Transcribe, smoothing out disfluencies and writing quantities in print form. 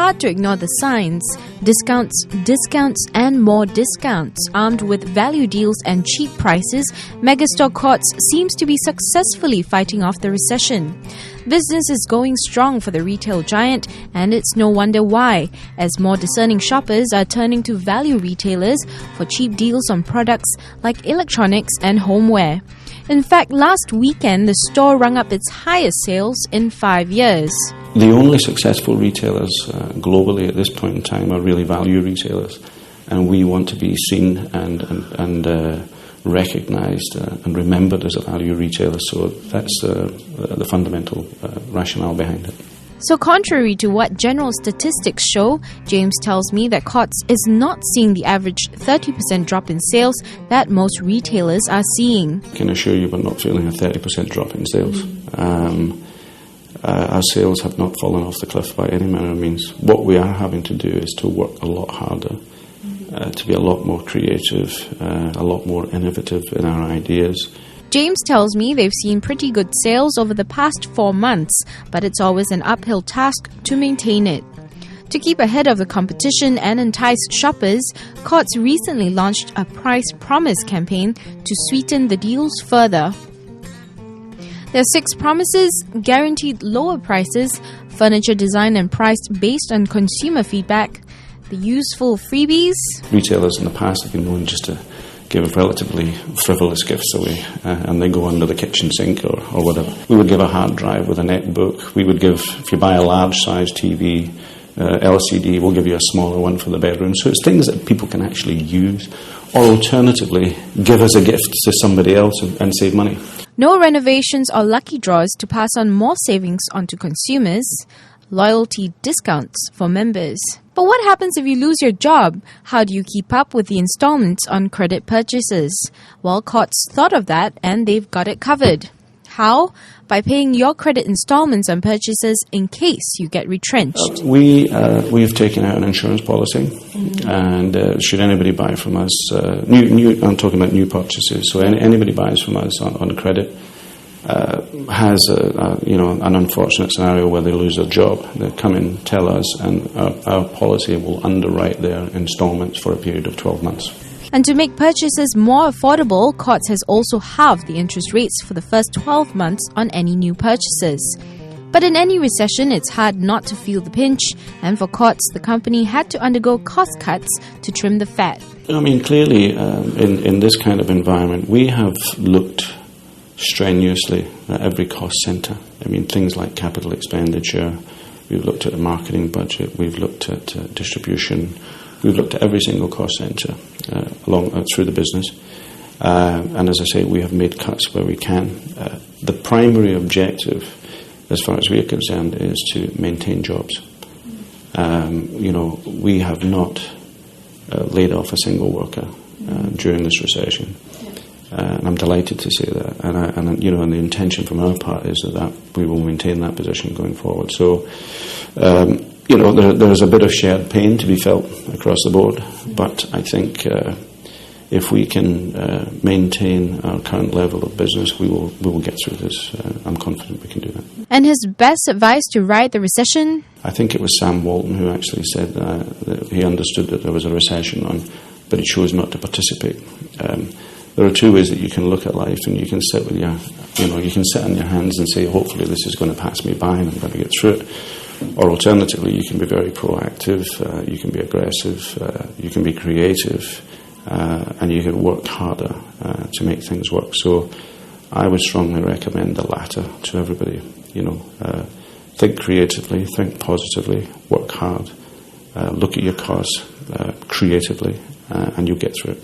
hard to ignore the signs. Discounts, discounts and more discounts. Armed with value deals and cheap prices, megastore Courts seems to be successfully fighting off the recession. Business is going strong for the retail giant, and it's no wonder why, as more discerning shoppers are turning to value retailers for cheap deals on products like electronics and homeware. In fact, last weekend, the store rung up its highest sales in 5 years. The only successful retailers globally at this point in time are really value retailers, and we want to be seen and recognised and remembered as a value retailer. So that's the fundamental rationale behind it. So contrary to what general statistics show, James tells me that Courts is not seeing the average 30% drop in sales that most retailers are seeing. I can assure you we're not feeling a 30% drop in sales. Our sales have not fallen off the cliff by any manner of means. What we are having to do is to work a lot harder, to be a lot more creative, a lot more innovative in our ideas. James tells me they've seen pretty good sales over the past 4 months, but it's always an uphill task to maintain it. To keep ahead of the competition and entice shoppers, Courts recently launched a price promise campaign to sweeten the deals further. There are 6 promises: guaranteed lower prices, furniture design and priced based on consumer feedback, the useful freebies. Retailers in the past have been known just to give relatively frivolous gifts away, and they go under the kitchen sink or whatever. We would give a hard drive with a netbook. We would give, if you buy a large size TV, LCD, we'll give you a smaller one for the bedroom. So it's things that people can actually use, or alternatively, give as a gift to somebody else and save money. No renovations or lucky draws to pass on more savings onto consumers. Loyalty discounts for members. But what happens if you lose your job? How do you keep up with the installments on credit purchases? Well, Courts thought of that and they've got it covered. How? By paying your credit installments on purchases in case you get retrenched. We have taken out an insurance policy, and should anybody buy from us, I'm talking about new purchases, so anybody buys from us on credit, has an unfortunate scenario where they lose their job. They come in, tell us, and our policy will underwrite their installments for a period of 12 months. And to make purchases more affordable, Courts has also halved the interest rates for the first 12 months on any new purchases. But in any recession, it's hard not to feel the pinch, and for Courts, the company had to undergo cost cuts to trim the fat. I mean, clearly, in this kind of environment, we have looked strenuously at every cost centre. I mean, things like capital expenditure, we've looked at the marketing budget, we've looked at distribution, we've looked at every single cost centre through the business. And as I say, we have made cuts where we can. The primary objective, as far as we are concerned, is to maintain jobs. We have not laid off a single worker during this recession. And I'm delighted to say that. And the intention from our part is that we will maintain that position going forward. So, there's a bit of shared pain to be felt across the board, but I think if we can maintain our current level of business, we will get through this. I'm confident we can do that. And his best advice to ride the recession? I think it was Sam Walton who actually said that he understood that there was a recession on, but he chose not to participate. There are 2 ways that you can look at life, and you can sit with you can sit on your hands and say, hopefully this is going to pass me by and I'm going to get through it. Or alternatively, you can be very proactive, you can be aggressive, you can be creative, and you can work harder to make things work. So I would strongly recommend the latter to everybody. Think creatively, think positively, work hard, look at your costs creatively, and you'll get through it.